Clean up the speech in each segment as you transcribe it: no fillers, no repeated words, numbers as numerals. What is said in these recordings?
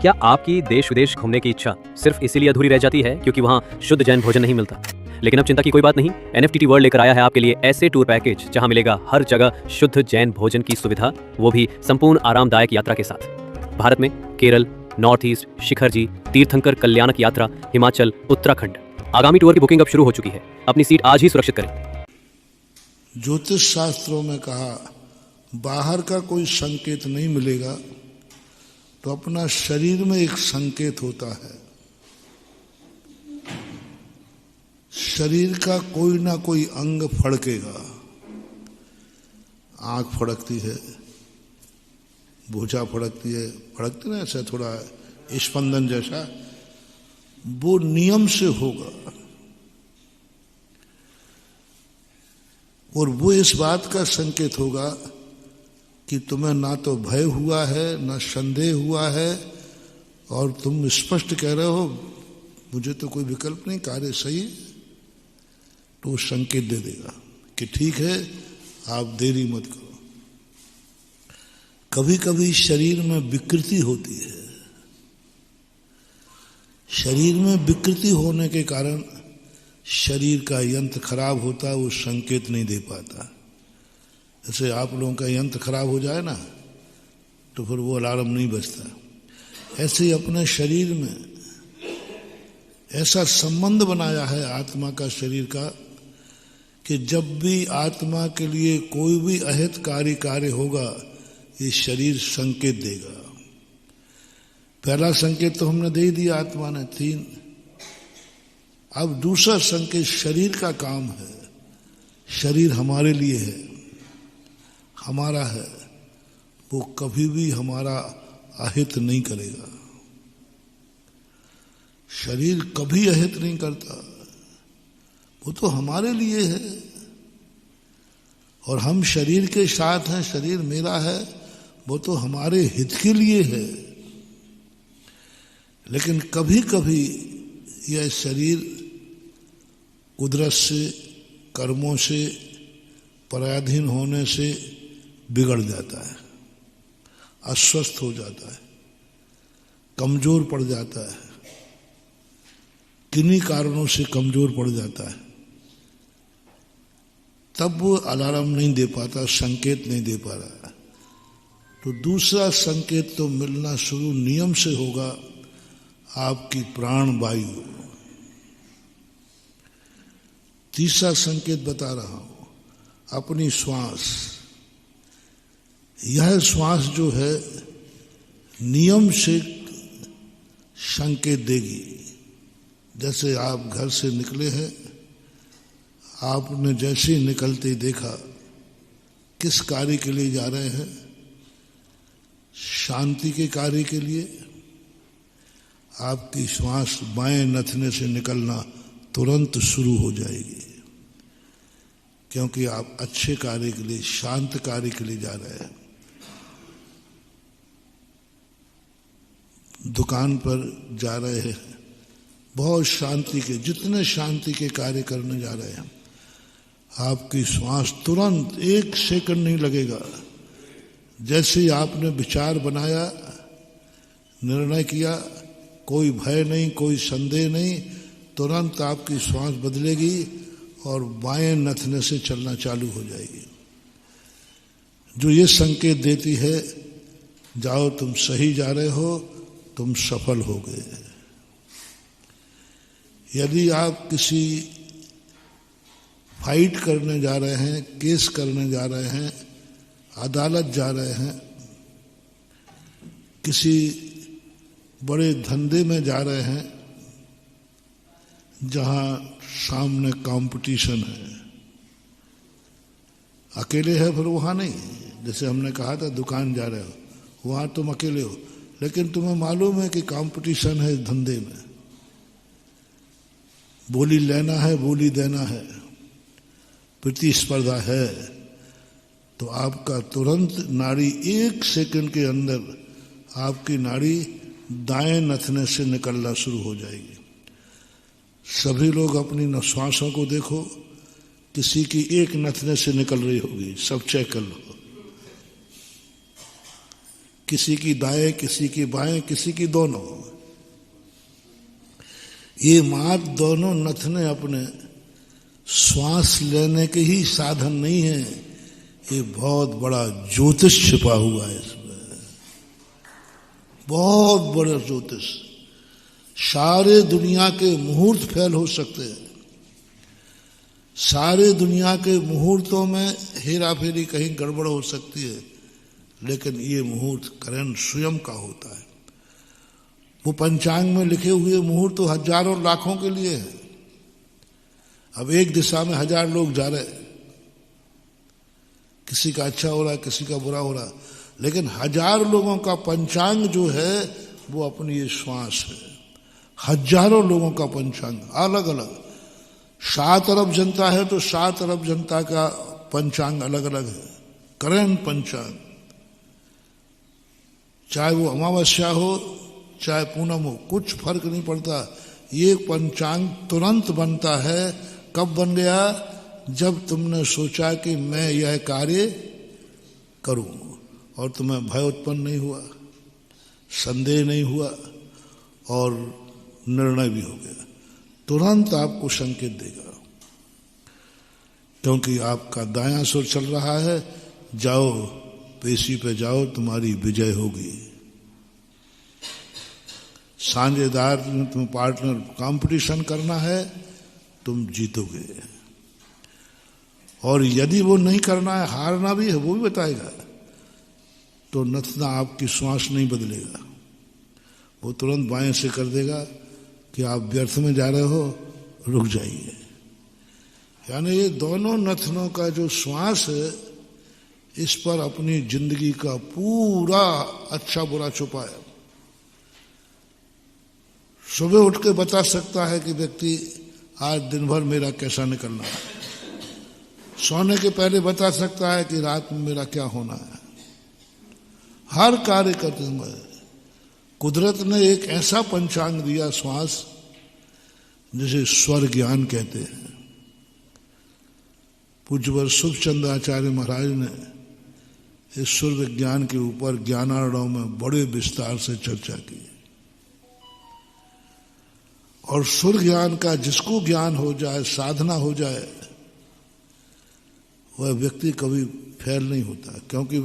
क्या आपकी देश विदेश घूमने की इच्छा सिर्फ इसीलिए अधूरी रह जाती है क्योंकि वहाँ शुद्ध जैन भोजन नहीं मिलता? लेकिन अब चिंता की कोई बात नहीं। एनएफटीटी वर्ल्ड लेकर आया है आपके लिए ऐसे टूर पैकेज जहां मिलेगा हर जगह शुद्ध जैन भोजन की सुविधा, वो भी संपूर्ण आरामदायक यात्रा के साथ। भारत में केरल, नॉर्थ ईस्ट, शिखर जी, तीर्थंकर कल्याणक यात्रा, हिमाचल, उत्तराखंड। आगामी टूर की बुकिंग अब शुरू हो चुकी है। अपनी सीट आज ही सुरक्षित करें। ज्योतिष शास्त्रों में कहा बाहर का कोई संकेत नहीं मिलेगा तो अपना शरीर में एक संकेत होता है। शरीर का कोई ना कोई अंग फड़केगा। आंख फड़कती है, भुजा फड़कती है, फड़कती ना ऐसा थोड़ा स्पंदन जैसा, वो नियम से होगा। और वो इस बात का संकेत होगा कि तुम्हें ना तो भय हुआ है, ना संदेह हुआ है, और तुम स्पष्ट कह रहे हो मुझे तो कोई विकल्प नहीं, कार्य सही है, तो संकेत दे देगा कि ठीक है, आप देरी मत करो। कभी कभी शरीर में विकृति होती है। शरीर में विकृति होने के कारण शरीर का यंत्र खराब होता है, वो संकेत नहीं दे पाता। जैसे आप लोगों का यंत्र खराब हो जाए ना तो फिर वो अलार्म नहीं बजता। ऐसे ही अपने शरीर में ऐसा संबंध बनाया है आत्मा का शरीर का कि जब भी आत्मा के लिए कोई भी अहितकारी कार्य होगा ये शरीर संकेत देगा। पहला संकेत तो हमने दे दिया आत्मा ने 3। अब दूसरा संकेत शरीर का काम है। शरीर हमारे लिए है, हमारा है, वो कभी भी हमारा अहित नहीं करेगा। शरीर कभी अहित नहीं करता, वो तो हमारे लिए है और हम शरीर के साथ हैं। शरीर मेरा है, वो तो हमारे हित के लिए है। लेकिन कभी कभी यह शरीर कुदरत से, कर्मों से, पराधीन होने से बिगड़ जाता है, अस्वस्थ हो जाता है, कमजोर पड़ जाता है। किन्हीं कारणों से कमजोर पड़ जाता है। तब वो अलार्म नहीं दे पाता, संकेत नहीं दे पा रहा। तो दूसरा संकेत तो मिलना शुरू नियम से होगा, आपकी प्राण वायु। तीसरा संकेत बता रहा हूं, अपनी श्वास। यह श्वास जो है नियम से संकेत देगी। जैसे आप घर से निकले हैं, आपने जैसे ही निकलते देखा किस कार्य के लिए जा रहे हैं, शांति के कार्य के लिए, आपकी श्वास बाएं नथने से निकलना तुरंत शुरू हो जाएगी, क्योंकि आप अच्छे कार्य के लिए, शांत कार्य के लिए जा रहे हैं। दुकान पर जा रहे हैं, बहुत शांति के, जितने शांति के कार्य करने जा रहे हैं, आपकी श्वास तुरंत 1 सेकंड नहीं लगेगा। जैसे ही आपने विचार बनाया, निर्णय किया, कोई भय नहीं, कोई संदेह नहीं, तुरंत आपकी श्वास बदलेगी और बाएं नथने से चलना चालू हो जाएगी, जो ये संकेत देती है जाओ तुम सही जा रहे हो, तुम सफल हो गए। यदि आप किसी फाइट करने जा रहे हैं, केस करने जा रहे हैं, अदालत जा रहे हैं, किसी बड़े धंधे में जा रहे हैं जहां सामने कंपटीशन है, अकेले है फिर वहां नहीं। जैसे हमने कहा था दुकान जा रहे हो, वहां तुम अकेले हो, लेकिन तुम्हें मालूम है कि कंपटीशन है इस धंधे में, बोली लेना है, बोली देना है, प्रतिस्पर्धा है, तो आपका तुरंत नाड़ी 1 सेकंड के अंदर आपकी नाड़ी दाएं नथने से निकलना शुरू हो जाएगी। सभी लोग अपनी श्वासों को देखो, किसी की 1 नथने से निकल रही होगी, सब चेक कर लो। किसी की दाएं, किसी की बाएं, किसी की दोनों। ये मात्र दोनों नथने अपने श्वास लेने के ही साधन नहीं है, ये बहुत बड़ा ज्योतिष छिपा हुआ है इसमें, बहुत बड़ा ज्योतिष। सारे दुनिया के मुहूर्त फेल हो सकते हैं, सारे दुनिया के मुहूर्तों में हेरा फेरी कहीं गड़बड़ हो सकती है, लेकिन ये मुहूर्त करण स्वयं का होता है। वो पंचांग में लिखे हुए मुहूर्त तो हजारों लाखों के लिए है। अब एक दिशा में 1000 लोग जा रहे, किसी का अच्छा हो रहा है, किसी का बुरा हो रहा है, लेकिन 1000 लोगों का पंचांग जो है वो अपनी ये श्वास है। हजारों लोगों का पंचांग अलग अलग, 7 अरब जनता है तो 7 अरब जनता का पंचांग अलग अलग है, करंट पंचांग। चाहे वो अमावस्या हो चाहे पूनम हो, कुछ फर्क नहीं पड़ता। ये पंचांग तुरंत बनता है। कब बन गया? जब तुमने सोचा कि मैं यह कार्य करूं, और तुम्हें भय उत्पन्न नहीं हुआ, संदेह नहीं हुआ, और निर्णय भी हो गया। तुरंत आपको संकेत देगा, क्योंकि आपका दायां सुर चल रहा है, जाओ पेशी पे जाओ, तुम्हारी विजय होगी। साझेदार में तुम पार्टनर कंपटीशन करना है, तुम जीतोगे। और यदि वो नहीं करना है, हारना भी है, वो भी बताएगा, तो नथना आपकी श्वास नहीं बदलेगा, वो तुरंत बाएं से कर देगा कि आप व्यर्थ में जा रहे हो, रुक जाइए। यानी ये दोनों नथनों का जो श्वास है, इस पर अपनी जिंदगी का पूरा अच्छा बुरा छुपा है। सुबह उठ के बता सकता है कि व्यक्ति आज दिन भर मेरा कैसा निकलना है, सोने के पहले बता सकता है कि रात में मेरा क्या होना है। हर कार्य करते समय कुदरत ने एक ऐसा पंचांग दिया, श्वास, जिसे स्वर ज्ञान कहते हैं। पूज्यवर सुखचंद आचार्य महाराज ने इस सुर विज्ञान के ऊपर ज्ञानार्णव में बड़े विस्तार से चर्चा की। और सुर ज्ञान का जिसको ज्ञान हो जाए, साधना हो जाए, वह व्यक्ति कभी फेल नहीं होता, क्योंकि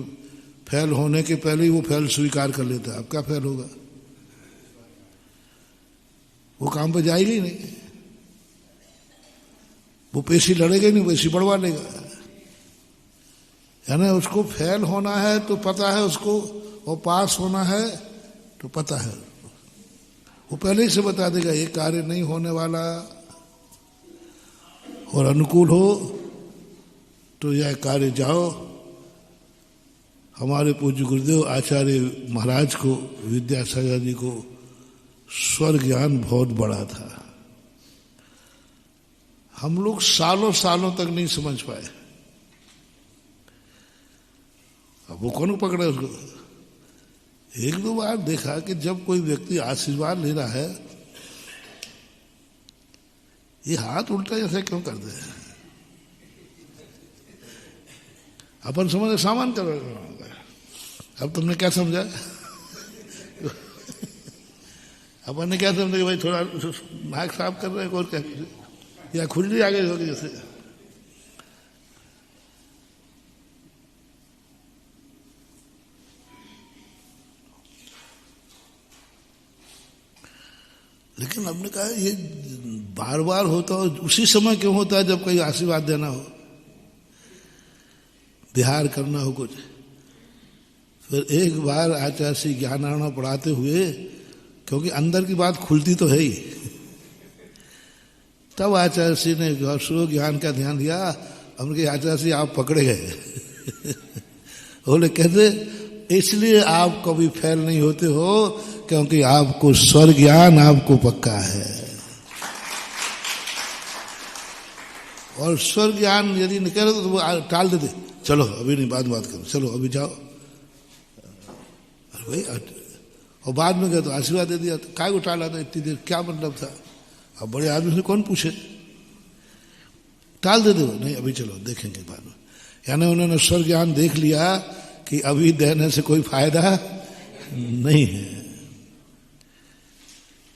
फेल होने के पहले ही वो फेल स्वीकार कर लेता है। अब क्या फेल होगा? वो काम पे जाएगा ही नहीं, वो पेशी लड़ेगा ही नहीं, पेशी बढ़वा लेगा। यानी उसको फेल होना है तो पता है उसको, और पास होना है तो पता है, वो पहले ही से बता देगा ये कार्य नहीं होने वाला, और अनुकूल हो तो यह कार्य जाओ। हमारे पूज्य गुरुदेव आचार्य महाराज को, विद्यासागर जी को स्वर ज्ञान बहुत बड़ा था। हम लोग सालों सालों तक नहीं समझ पाए। अब वो कौन पकड़े उसको? एक दो बार देखा कि जब कोई व्यक्ति आशीर्वाद ले रहा है, ये हाथ उल्टा जैसे क्यों करते हैं? अपन समझे सामान कर रहे हैं। अब तुमने क्या समझा? अपन ने क्या समझा कि भाई थोड़ा नाक साफ कर रहे हैं, और क्या, या खुजली आ गई होगी जैसे। लेकिन हमने कहा ये बार बार होता हो, उसी समय क्यों होता है जब कोई आशीर्वाद देना हो, बिहार करना हो कुछ। फिर एक बार आचार्य श्री ज्ञानार्णव पढ़ाते हुए, क्योंकि अंदर की बात खुलती तो है ही, तब आचार्य श्री ने स्वर ज्ञान का ध्यान दिया। हमने कहा आचार्य श्री आप पकड़े गए। बोले कहते इसलिए आप कभी फेल नहीं होते हो, क्योंकि आपको स्वर ज्ञान आपको पक्का है। और स्वर ज्ञान यदि नहीं करे तो वो टाल देते, चलो अभी नहीं, बाद बात करो, चलो अभी जाओ। अरे भाई, और बाद में गए तो आशीर्वाद दे दिया, तो काय को टाला था इतनी देर, क्या मतलब था? अब बड़े आदमी से कौन पूछे, टाल दे दो, नहीं अभी चलो देखेंगे बाद में। यानी उन्होंने स्वर ज्ञान देख लिया कि अभी देने से कोई फायदा नहीं है।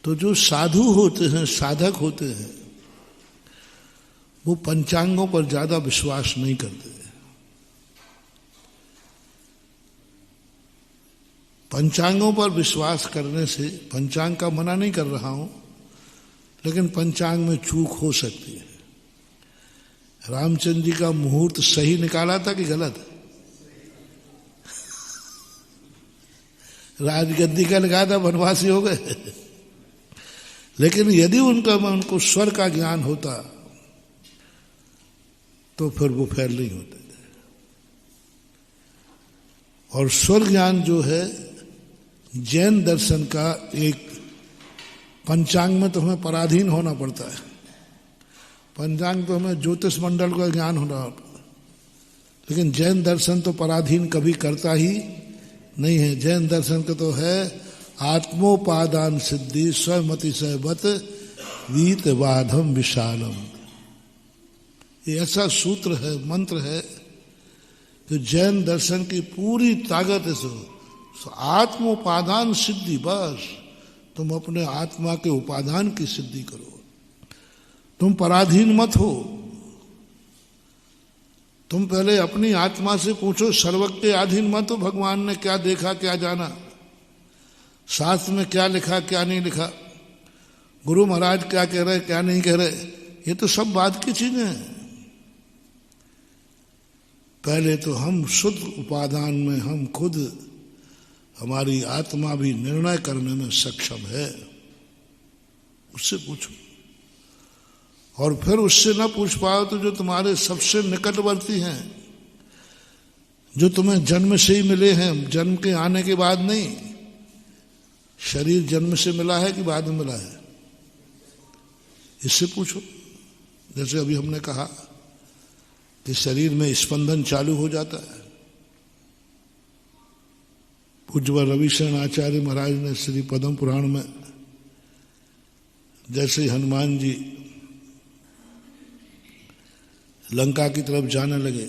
तो जो साधु होते हैं, साधक होते हैं, वो पंचांगों पर ज्यादा विश्वास नहीं करते। पंचांगों पर विश्वास करने से, पंचांग का मना नहीं कर रहा हूं, लेकिन पंचांग में चूक हो सकती है। रामचंद्र जी का मुहूर्त सही निकाला था कि गलत? राजगद्दी का लगाया था, वनवासी हो गए। लेकिन यदि उनको स्वर का ज्ञान होता तो फिर वो फेल नहीं होते थे। और स्वर ज्ञान जो है जैन दर्शन का एक, पंचांग में तो हमें पराधीन होना पड़ता है। पंचांग तो हमें ज्योतिष मंडल का ज्ञान होना होता, लेकिन जैन दर्शन तो पराधीन कभी करता ही नहीं है। जैन दर्शन का तो है आत्मोपादान सिद्धि स्वमति सहबत वीत बाधम विशालम। ये ऐसा सूत्र है, मंत्र है, कि जैन दर्शन की पूरी ताकत है। सो आत्मोपादान सिद्धि, बस तुम अपने आत्मा के उपादान की सिद्धि करो, तुम पराधीन मत हो। तुम पहले अपनी आत्मा से पूछो, सर्वज्ञ के अधीन मत हो। भगवान ने क्या देखा, क्या जाना, शास्त्र में क्या लिखा, क्या नहीं लिखा, गुरु महाराज क्या कह रहे, क्या नहीं कह रहे, ये तो सब बात की चीजें हैं। पहले तो हम शुद्ध उपादान में, हम खुद, हमारी आत्मा भी निर्णय करने में सक्षम है, उससे पूछो। और फिर उससे ना पूछ पाओ तो जो तुम्हारे सबसे निकटवर्ती हैं, जो तुम्हें जन्म से ही मिले हैं, जन्म के आने के बाद नहीं। शरीर जन्म से मिला है कि बाद में मिला है, इससे पूछो। जैसे अभी हमने कहा कि शरीर में स्पंदन चालू हो जाता है। पूज्य रविशरण आचार्य महाराज ने श्री पद्म पुराण में, जैसे हनुमान जी लंका की तरफ जाने लगे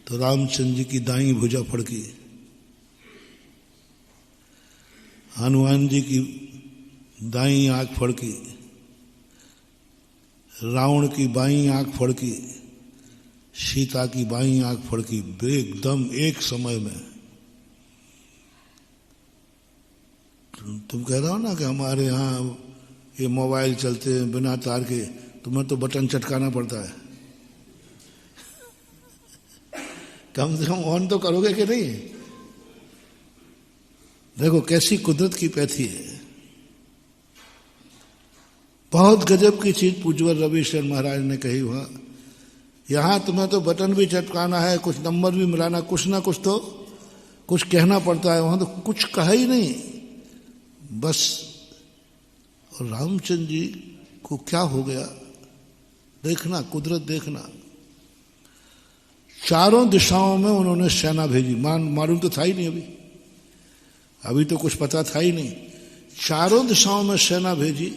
तो रामचंद्र जी की दाईं भुजा फड़की, हनुमान जी की दाईं आंख फड़की, रावण की बाईं आंख फड़की, सीता की बाईं आंख फड़की, एकदम एक समय में। तुम कह रहे हो ना कि हमारे यहाँ ये मोबाइल चलते हैं बिना तार के, तुम्हें तो बटन चटकाना पड़ता है। कम से कम ऑन तो करोगे कि नहीं? देखो कैसी कुदरत की पैथी है। बहुत गजब की चीज पूज्य रविशरण महाराज ने कही वहां। यहां तुम्हें तो बटन भी चटकाना है, कुछ नंबर भी मिलाना, कुछ ना कुछ तो कुछ कहना पड़ता है। वहां तो कुछ कहा ही नहीं, बस। और रामचंद्र जी को क्या हो गया देखना, कुदरत देखना। चारों दिशाओं में उन्होंने सेना भेजी। मालूम तो था ही नहीं, अभी तो कुछ पता था ही नहीं। चारों दिशाओं में सेना भेजी,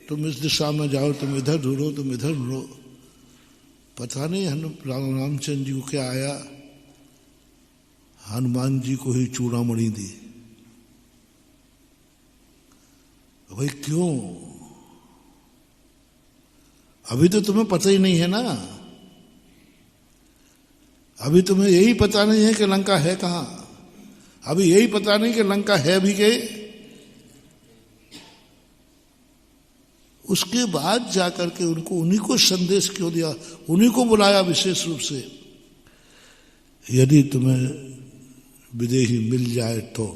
तुम इस दिशा में जाओ, तुम इधर ढूंढो, तुम इधर ढूंढो। पता नहीं रामचंद्र जी को क्या आया, हनुमान जी को ही चूड़ामणि दी। भाई क्यों? अभी तो तुम्हें पता ही नहीं है ना, अभी तुम्हें यही पता नहीं है कि लंका है कहां, अभी यही पता नहीं कि लंका है भी के। उसके बाद जाकर के उनको, उन्हीं को संदेश क्यों दिया, उन्हीं को बुलाया विशेष रूप से। यदि तुम्हें विदेही मिल जाए तो,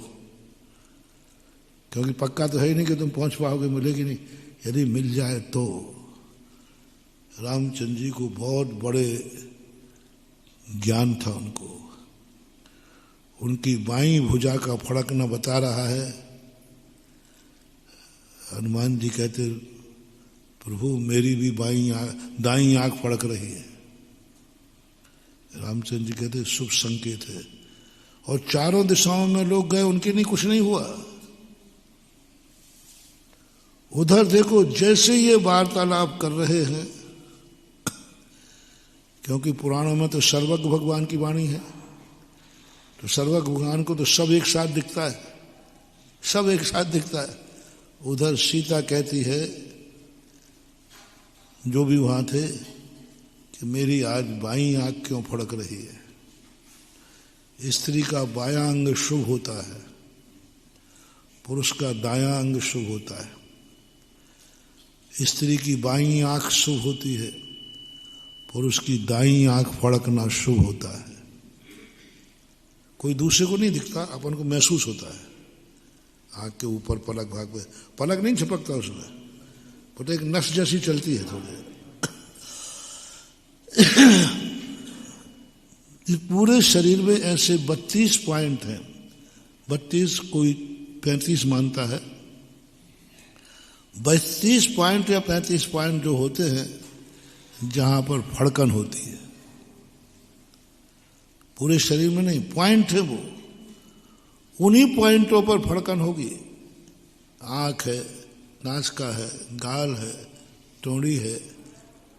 क्योंकि पक्का तो है ही नहीं कि तुम पहुंच पाओगे, मिलेगी नहीं। यदि मिल जाए तो रामचंद्र जी को बहुत बड़े ज्ञान था उनको। उनकी बाईं भुजा का फड़कना बता रहा है। हनुमान जी कहते, प्रभु मेरी भी दाईं आंख फड़क रही है। रामचंद्र जी कहते शुभ संकेत है। और चारों दिशाओं में लोग गए, उनके नहीं कुछ नहीं हुआ। उधर देखो, जैसे ये वार्तालाप कर रहे हैं, क्योंकि पुराणों में तो सर्वज्ञ भगवान की वाणी है, तो सर्व भगवान को तो सब एक साथ दिखता है, सब एक साथ दिखता है। उधर सीता कहती है, जो भी वहां थे, कि मेरी आज बाईं आंख क्यों फड़क रही है। स्त्री का बायां अंग शुभ होता है, पुरुष का दायां अंग शुभ होता है। स्त्री की बाईं आंख शुभ होती है, पुरुष की दाईं आंख फड़कना शुभ होता है। कोई दूसरे को नहीं दिखता, अपन को महसूस होता है। आंख के ऊपर पलक भाग पे पलक नहीं झपकता उसमें, बट एक नस जैसी चलती है थोड़ी। इस पूरे शरीर में ऐसे 32 पॉइंट हैं, 32 कोई 35 मानता है। 32 पॉइंट या 35 पॉइंट जो होते हैं जहां पर फड़कन होती है, पूरे शरीर में नहीं, पॉइंट है वो। उन्हीं पॉइंटों पर फड़कन होगी। आंख है, नासिका है, गाल है, टोड़ी है,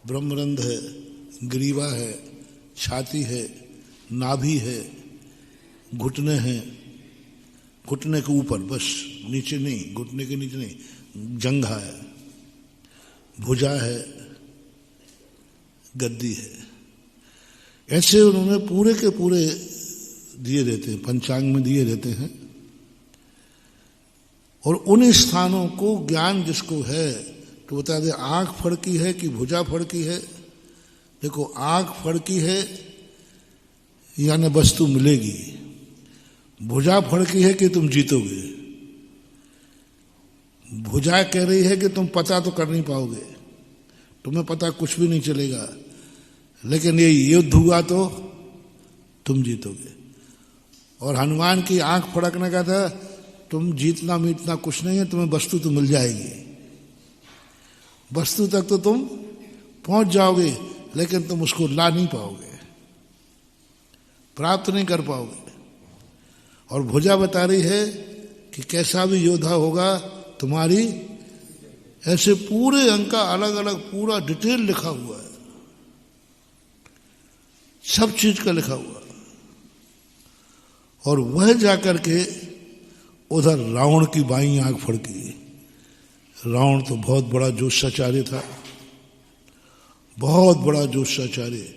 ब्रह्मरंध्र है, ग्रीवा है, छाती है, नाभि है, घुटने हैं, घुटने के ऊपर बस, नीचे नहीं, घुटने के नीचे नहीं, जंघा है, भुजा है, गद्दी है। ऐसे उन्होंने पूरे के पूरे दिए रहते हैं, पंचांग में दिए रहते हैं। और उन स्थानों को ज्ञान जिसको है तो बता दे, आंख फड़की है कि भुजा फड़की है। देखो, आंख फड़की है यानी वस्तु मिलेगी, भुजा फड़की है कि तुम जीतोगे। भुजा कह रही है कि तुम पता तो कर नहीं पाओगे, तुम्हें पता कुछ भी नहीं चलेगा, लेकिन ये युद्ध हुआ तो तुम जीतोगे। और हनुमान की आंख फड़कने का था, तुम जीतना मीतना कुछ नहीं है, तुम्हें वस्तु तो मिल जाएगी, वस्तु तक तो तुम पहुंच जाओगे, लेकिन तुम उसको ला नहीं पाओगे, प्राप्त नहीं कर पाओगे। और भुजा बता रही है कि कैसा भी योद्धा होगा, तुम्हारी ऐसे पूरे अंक का अलग अलग पूरा डिटेल लिखा हुआ है, सब चीज का लिखा हुआ। और वह जाकर के उधर रावण की बाईं आंख फड़की। रावण तो बहुत बड़ा जोशाचार्य था, बहुत बड़ा जोशाचार्य।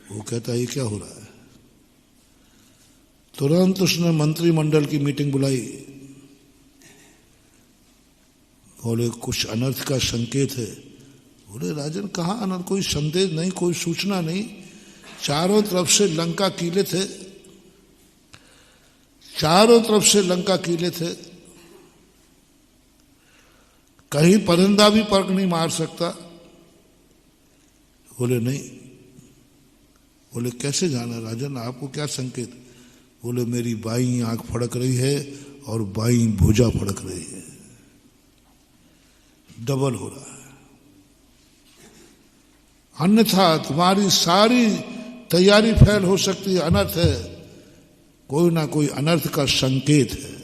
वो कहता है ये क्या हो रहा है। तुरंत उसने मंत्रिमंडल की मीटिंग बुलाई। बोले कुछ अनर्थ का संकेत है। बोले राजन कहाँ अनर्थ, कोई संदेश नहीं, कोई सूचना नहीं। चारों तरफ से लंका किले थे, चारों तरफ से लंका किले थे, कहीं परिंदा भी पर्क नहीं मार सकता। बोले नहीं। बोले कैसे जाना राजन, आपको क्या संकेत। बोले मेरी बाईं आंख फड़क रही है और बाईं भुजा फड़क रही है, डबल हो रहा है। अन्यथा तुम्हारी सारी तैयारी फेल हो सकती है, अनर्थ है, कोई ना कोई अनर्थ का संकेत है।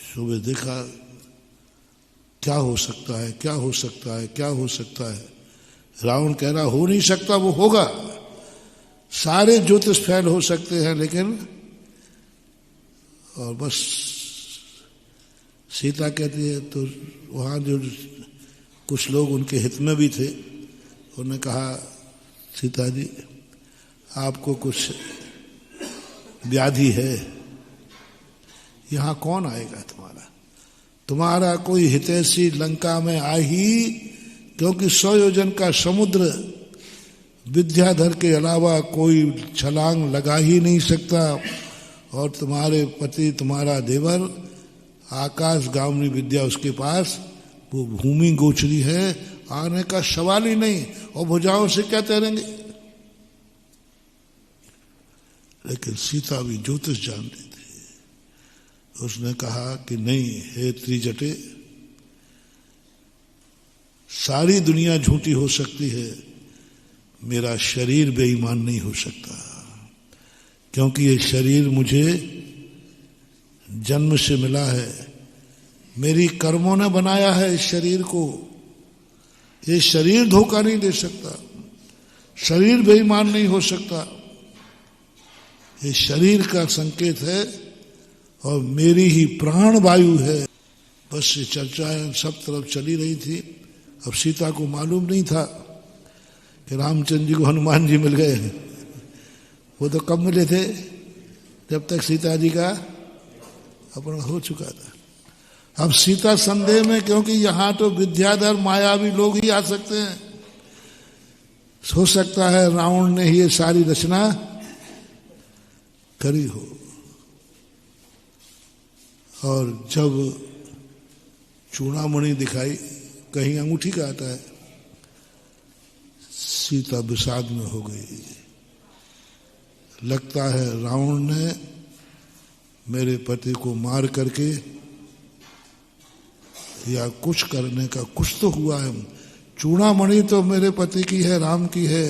सुबह देखा क्या हो सकता है, क्या हो सकता है, क्या हो सकता है। रावण कह रहा हो नहीं सकता, वो होगा। सारे ज्योतिष फेल हो सकते हैं, लेकिन और बस सीता कहती है तो वहां जो कुछ लोग उनके हित में भी थे, उन्होंने कहा सीता जी आपको कुछ व्याधि है, यहां कौन आएगा तुम्हारा कोई हितैषी लंका में आ ही, क्योंकि 100 योजन का समुद्र विद्याधर के अलावा कोई छलांग लगा ही नहीं सकता। और तुम्हारे पति, तुम्हारा देवर आकाश गामनी विद्या उसके पास, वो भूमि गोचरी है, आने का सवाल ही नहीं। और भुजाओं से क्या तैरेंगे। लेकिन सीता भी ज्योतिष जानती थी। उसने कहा कि नहीं, हे त्रिजटे, सारी दुनिया झूठी हो सकती है, मेरा शरीर बेईमान नहीं हो सकता, क्योंकि ये शरीर मुझे जन्म से मिला है, मेरी कर्मों ने बनाया है इस शरीर को। ये शरीर धोखा नहीं दे सकता। शरीर बेईमान नहीं हो सकता, ये शरीर का संकेत है और मेरी ही प्राण वायु है। बस ये चर्चाएं सब तरफ चली रही थी। अब सीता को मालूम नहीं था कि रामचंद्र जी को हनुमान जी मिल गए हैं। वो तो कब मिले थे, जब तक सीता जी का अपना हो चुका था। अब सीता संदेह में, क्योंकि यहां तो विद्याधर मायावी लोग ही आ सकते हैं। हो सकता है रावण ने ये सारी रचना करी हो। और जब चूड़ामणि दिखाई, कहीं अंगूठी का आता है, सीता विषाद में हो गई। लगता है रावण ने मेरे पति को मार करके या कुछ करने का कुछ तो हुआ है। चूड़ामणि तो मेरे पति की है, राम की है,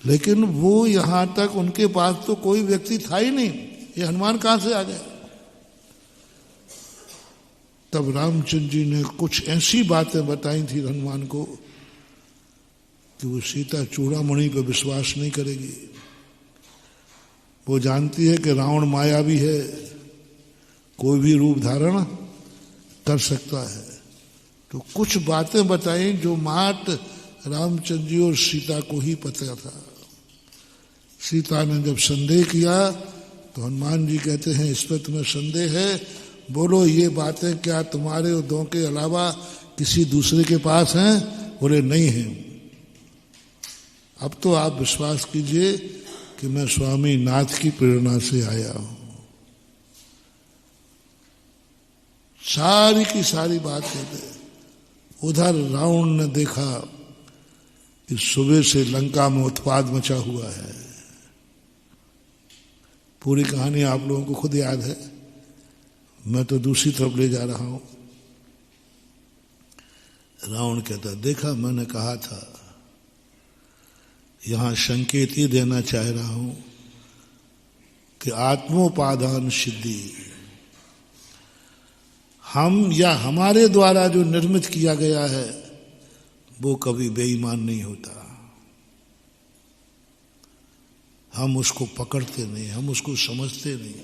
लेकिन वो यहां तक उनके पास तो कोई व्यक्ति था ही नहीं। ये हनुमान कहां से आ गए? तब रामचंद्र जी ने कुछ ऐसी बातें बताई थी हनुमान को कि वो सीता चूड़ामणि पर विश्वास नहीं करेगी। वो जानती है कि रावण मायावी है, कोई भी रूप धारण कर सकता है। तो कुछ बातें बताई जो मात्र रामचंद्र जी और सीता को ही पता था। सीता ने जब संदेह किया तो हनुमान जी कहते हैं, इस पर तुम्हें संदेह है? बोलो ये बातें क्या तुम्हारे और दो के अलावा किसी दूसरे के पास हैं? बोले नहीं है। अब तो आप विश्वास कीजिए कि मैं स्वामी नाथ की प्रेरणा से आया हूं। सारी की सारी बात कहते। उधर रावण ने देखा कि सुबह से लंका में उत्पाद मचा हुआ है। पूरी कहानी आप लोगों को खुद याद है, मैं तो दूसरी तरफ ले जा रहा हूं। रावण कहता, देखा मैंने कहा था। यहां संकेत ये देना चाह रहा हूं कि आत्मोपादान सिद्धि, हम या हमारे द्वारा जो निर्मित किया गया है वो कभी बेईमान नहीं होता। हम उसको पकड़ते नहीं, हम उसको समझते नहीं,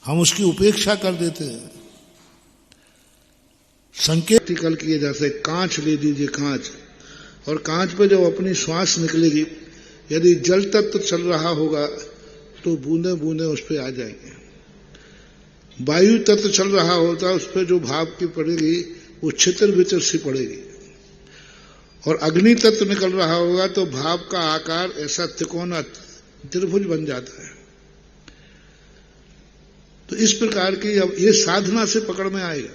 हम उसकी उपेक्षा कर देते हैं। संकेत टिकल किए जैसे कांच ले दीजिए, कांच, और कांच पे जब अपनी श्वास निकलेगी, यदि जल तत्व चल रहा होगा तो बूंदे बूंदे उस पर आ जाएंगे। वायु तत्व चल रहा होता है, उस पर जो भाप की पड़ेगी वो छितर बितर सी पड़ेगी। और अग्नि तत्व निकल रहा होगा तो भाप का आकार ऐसा त्रिकोण त्रिभुज बन जाता है। तो इस प्रकार की अब ये साधना से पकड़ में आएगा।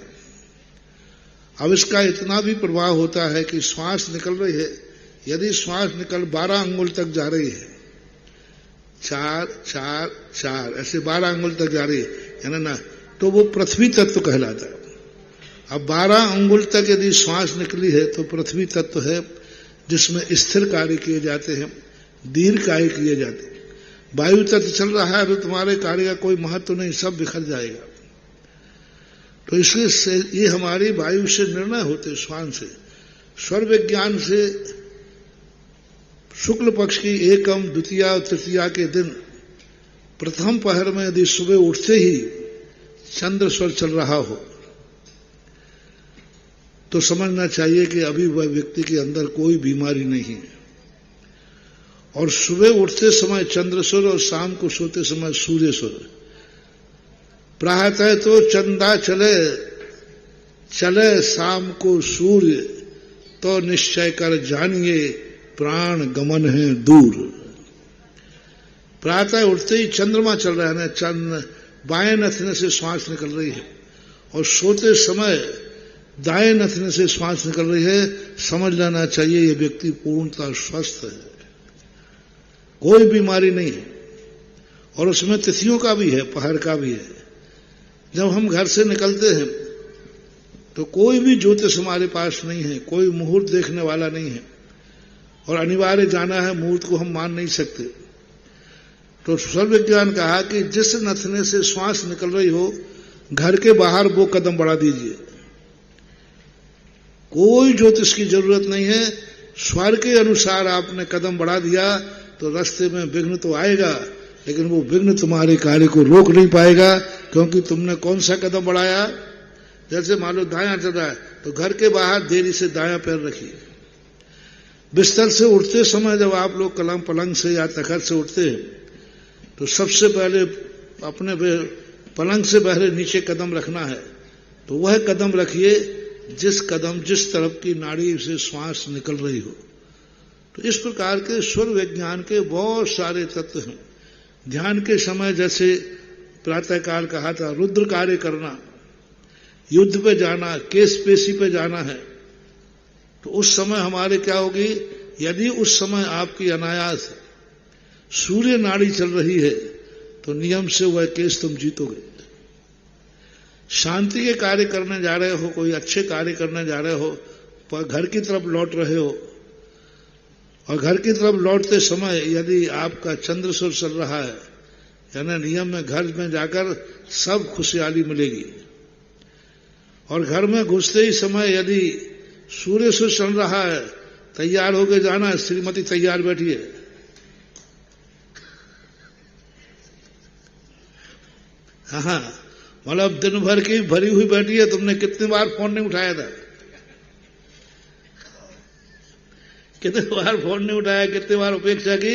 अब इसका इतना भी प्रभाव होता है कि श्वास निकल रही है, यदि श्वास निकल 12 अंगुल तक जा रही है, 4 4 4 ऐसे 12 अंगुल तक जा रही है ना, तो वो पृथ्वी तत्व कहलाता है। अब 12 अंगुल तक यदि श्वास निकली है तो पृथ्वी तत्व है, जिसमें स्थिर कार्य किए जाते हैं, दीर्घ कार्य किए जाते हैं। वायु तत्व चल रहा है तो तुम्हारे कार्य का कोई महत्व नहीं, सब बिखर जाएगा। तो इसलिए ये हमारी वायु से निर्णय होते, श्वान से। स्वर विज्ञान से शुक्ल पक्ष की एकम, द्वितीया और तृतीया के दिन प्रथम पहर में यदि सुबह उठते ही चंद्र स्वर चल रहा हो तो समझना चाहिए कि अभी वह व्यक्ति के अंदर कोई बीमारी नहीं है। और सुबह उठते समय चंद्र स्वर और शाम को सोते समय सूर्य स्वर। प्रातः तो चंदा चले चले शाम को सूर्य, तो निश्चय कर जानिए प्राण गमन है दूर। प्रातः उठते ही चंद्रमा चल रहा है ना, चंद्र बाएं नथने से श्वास निकल रही है, और सोते समय दाएं नथने से श्वास निकल रही है। समझ लेना चाहिए ये व्यक्ति पूर्णतः स्वस्थ है, कोई बीमारी नहीं है। और उसमें तिथियों का भी है, पहर का भी है। जब हम घर से निकलते हैं तो कोई भी ज्योतिष हमारे पास नहीं है, कोई मुहूर्त देखने वाला नहीं है, और अनिवार्य जाना है, मुहूर्त को हम मान नहीं सकते। तो स्वर विज्ञान कहा कि जिस नथने से श्वास निकल रही हो, घर के बाहर वो कदम बढ़ा दीजिए। कोई ज्योतिष की जरूरत नहीं है, स्वर के अनुसार आपने कदम बढ़ा दिया तो रास्ते में विघ्न तो आएगा, लेकिन वो विघ्न तुम्हारे कार्य को रोक नहीं पाएगा, क्योंकि तुमने कौन सा कदम बढ़ाया। जैसे मान लो दायां चल रहा है तो घर के बाहर देरी से दायां पैर रखिए। बिस्तर से उठते समय जब आप लोग पलंग से या तखत से उठते हैं तो सबसे पहले अपने पलंग से पहले नीचे कदम रखना है। तो वह कदम रखिए जिस तरफ की नाड़ी से श्वास निकल रही हो। तो इस प्रकार के स्वर विज्ञान के बहुत सारे तत्व हैं। ध्यान के समय जैसे प्रातःकाल कहा था, रुद्र कार्य करना, युद्ध पे जाना, केस पेशी पे जाना है, तो उस समय हमारे क्या होगी, यदि उस समय आपकी अनायास सूर्य नाड़ी चल रही है तो नियम से वह केस तुम जीतोगे। शांति के कार्य करने जा रहे हो, कोई अच्छे कार्य करने जा रहे हो, पर घर की तरफ लौट रहे हो, और घर की तरफ लौटते समय यदि आपका चंद्रसूर्य चल रहा है, यानी नियम में घर में जाकर सब खुशहाली मिलेगी। और घर में घुसते ही समय यदि सूर्य से चल रहा है, तैयार होके जाना, श्रीमती तैयार बैठी है, हाँ, मतलब दिन भर की भरी हुई बैठी है, तुमने कितनी बार फोन नहीं उठाया था, कितने बार फोन नहीं उठाया, कितनी बार उपेक्षा की,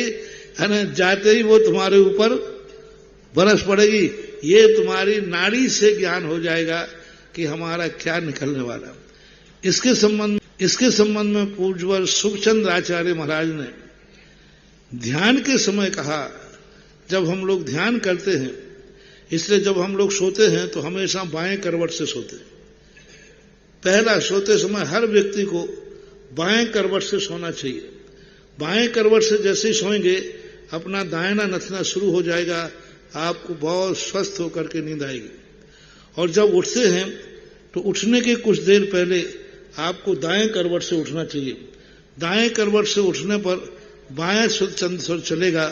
है ना, जाते ही वो तुम्हारे ऊपर बरस पड़ेगी। ये तुम्हारी नाड़ी से ज्ञान हो जाएगा कि हमारा क्या निकलने वाला। इसके संबंध में पूज्यवर सुखचंद्र आचार्य महाराज ने ध्यान के समय कहा, जब हम लोग ध्यान करते हैं, इसलिए जब हम लोग सोते हैं तो हमेशा बाएं करवट से सोते हैं। पहला, सोते समय हर व्यक्ति को बाएं करवट से सोना चाहिए। बाएं करवट से जैसे ही सोएंगे अपना दाहिना नथना शुरू हो जाएगा, आपको बहुत स्वस्थ होकर के नींद आएगी। और जब उठते हैं तो उठने के कुछ देर पहले आपको दाएं करवट से उठना चाहिए। दाएं करवट से उठने पर बाएं चंद्र चलेगा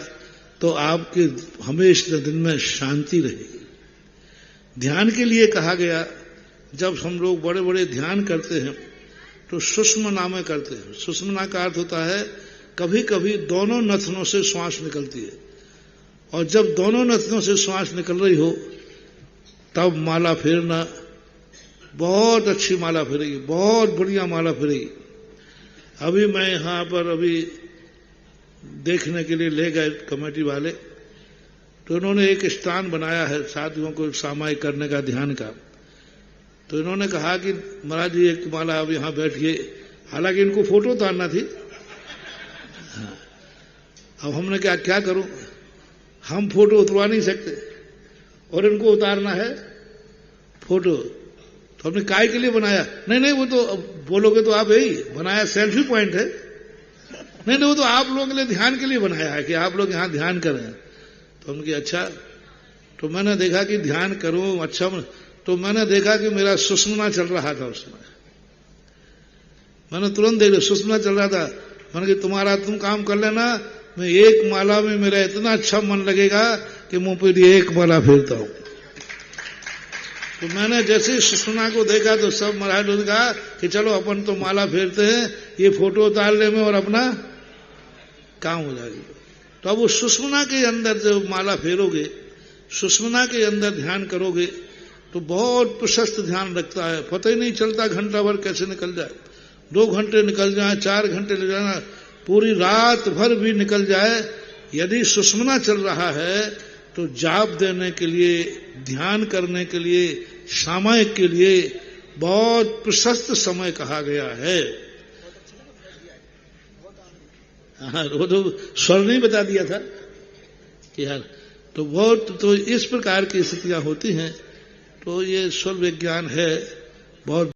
तो आपके हमेशा दिन में शांति रहेगी। ध्यान के लिए कहा गया, जब हम लोग बड़े बड़े ध्यान करते हैं तो सुषुम्ना में करते हैं। सुषुम्ना का अर्थ होता है कभी कभी दोनों नथनों से श्वास निकलती है, और जब दोनों नथनों से श्वास निकल रही हो तब माला फेरना, बहुत अच्छी माला फिरेगी, बहुत बढ़िया माला फिरेगी। अभी मैं यहां पर देखने के लिए ले गए कमेटी वाले, तो इन्होंने एक स्थान बनाया है साथियों को सामायिक करने का, ध्यान का। तो इन्होंने कहा कि महाराज जी एक माला अब यहां बैठिए, हालांकि इनको फोटो उतारना थी। हाँ। अब हमने क्या करूं, हम फोटो उतरवा नहीं सकते और इनको उतारना है फोटो, तो हमने काय के लिए बनाया, नहीं वो तो बोलोगे तो आप यही बनाया, सेल्फी पॉइंट है, नहीं वो तो आप लोगों के लिए ध्यान के लिए बनाया है कि आप लोग यहां ध्यान करें। तो हमने कहा अच्छा, तो मैंने देखा कि ध्यान करूं, अच्छा, तो मैंने देखा कि मेरा सुषुम्ना चल रहा था उसमें, मैंने तुरंत देख लिया सुषुम्ना चल रहा था। मैंने कहा तुम काम कर लेना, मैं एक माला में मेरा इतना अच्छा मन लगेगा कि मुंह पे एक माला फेरता हूं। तो मैंने जैसे सुषुम्ना को देखा तो सब महाराज ने कहा कि चलो अपन तो माला फेरते हैं, ये फोटो उतारने में और अपना काम हो जाएगी। तो अब वो सुषुम्ना के अंदर जब माला फेरोगे, सुषुम्ना के अंदर ध्यान करोगे तो बहुत प्रशस्त ध्यान रखता है, पता ही नहीं चलता घंटा भर कैसे निकल जाए, 2 घंटे निकल जाए, 4 घंटे ले जाना, पूरी रात भर भी निकल जाए। यदि सुषुम्ना चल रहा है तो जाप देने के लिए, ध्यान करने के लिए, सामायिक के लिए बहुत प्रशस्त समय कहा गया है। हाँ, वो तो स्वर नहीं बता दिया था कि यार, तो इस प्रकार की स्थितियां होती हैं। तो ये स्वर विज्ञान है बहुत